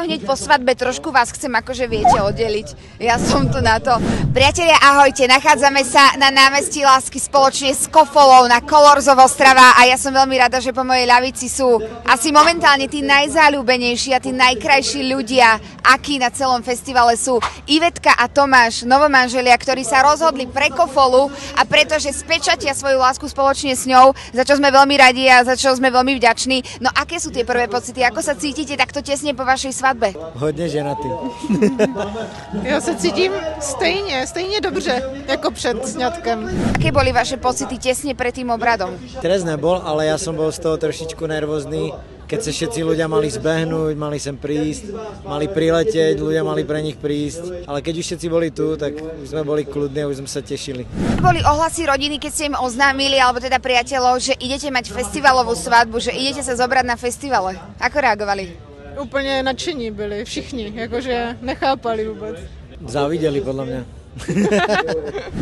to hneď po svadbe, trošku vás chcem akože viete oddeliť. Ja som tu na to. Priatelia, ahojte, nachádzame sa na námestí Lásky spoločne s Kofolou na Colors of Ostrava a ja som veľmi rada, že po mojej ľavici sú asi momentálne tí najzáľubenejší a tí najkrajší ľudia, akí na celom festivale sú Ivetka a Tomáš, novomanželia, ktorí sa rozhodli pre Kofolu a pretože spečatia svoju lásku spoločne s ňou, za čo sme veľmi radi a za čo sme veľmi vďační. No aké sú tie prvé pocity? Ako sa cítite takto tesne po vašej svadbe? Hodně ženatý. Já se cítím stejně dobře, jako před sňatkem. Aké boli vaše pocity tesne pred tým obradom? Stres nebol, ale ja som bol z toho trošičku nervózny, keď sa všetci ľudia mali zbehnúť, mali sem prísť, mali priletieť, ľudia mali pre nich prísť, ale keď už všetci boli tu, tak už sme boli kľudní a už sme sa tešili. Boli ohlasy rodiny, keď ste im oznámili, alebo teda priateľov, že idete mať festivalovú svadbu, že idete sa zobrať na festivale. Ako reagovali? Úplně nadšení byli všichni, jakože nechápali vůbec. Závideli podľa mňa.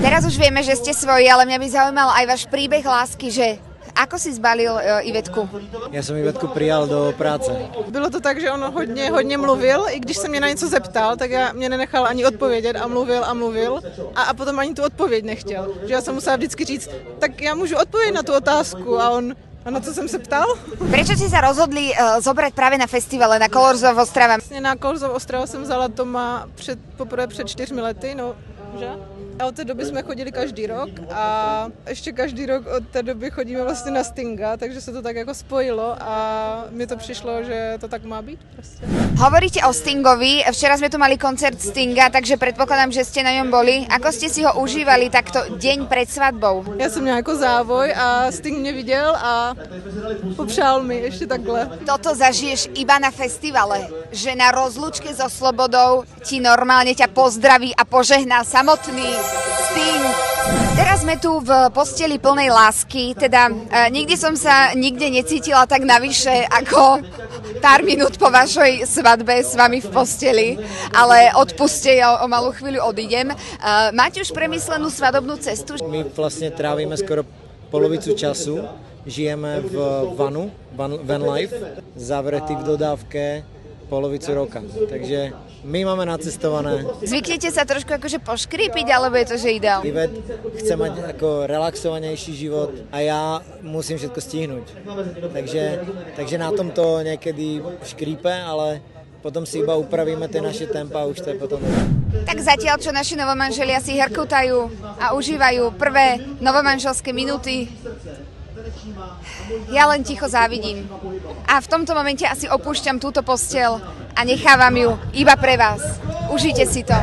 Teraz už vieme, že ste svoji, ale mňa by zaujímal aj váš príbeh lásky, že ako si zbalil Ivetku? Ja som Ivetku prijal do práce. Bylo to tak, že on hodně mluvil, i když se mě na něco zeptal, tak mě nenechal ani odpovědět a mluvil a potom ani tu odpověď nechtěl. Že já jsem musela vždycky říct, tak já můžu odpovědět na tu otázku a on... A na co jsem se ptal? Prečo ste sa rozhodli zobrať práve na festivale, na Colors of Ostrava? Vlastně na Colors of Ostrava jsem vzala Toma poprvé před 4 lety, no, že? A od té doby jsme chodili každý rok a ještě každý rok od té doby chodíme vlastně na Stinga, takže se to tak jako spojilo a mi to přišlo, že to tak má být prostě. Hovoríte o Stingovi, včera sme tu mali koncert Stinga, takže predpokladám, že ste na ňom boli. Ako ste si ho užívali takto deň pred svadbou? Já jsem měla jako závoj a Sting mě viděl a popřál mi ještě takhle. Toto zažiješ iba na festivale, že na rozlúčke so Slobodou ti normálne ťa pozdraví a požehná samotný Sting. Teraz sme tu v posteli plnej lásky, teda nikdy som sa nikde necítila tak navyše ako pár minút po vašej svadbe s vami v posteli, ale odpuste, ja o malú chvíľu odídem. Máte už premyslenú svadobnú cestu? My vlastne trávime skoro polovicu času, žijeme v van life, zavretý v dodávke polovicu roka, takže my máme nacestované. Zvyknete sa trošku akože poškrípiť, alebo je to, že ideál? Ivet chce mať ako relaxovanejší život a ja musím všetko stihnúť. Takže na tom to niekedy škrípe, ale potom si iba upravíme tie naše tempa a už to je potom. Tak zatiaľ, čo naši novomanželia si herkutajú a užívajú prvé novomanželské minúty, ja len ticho závidím. A v tomto momente asi opúšťam túto posteľ a nechávam ju iba pre vás. Užite si to.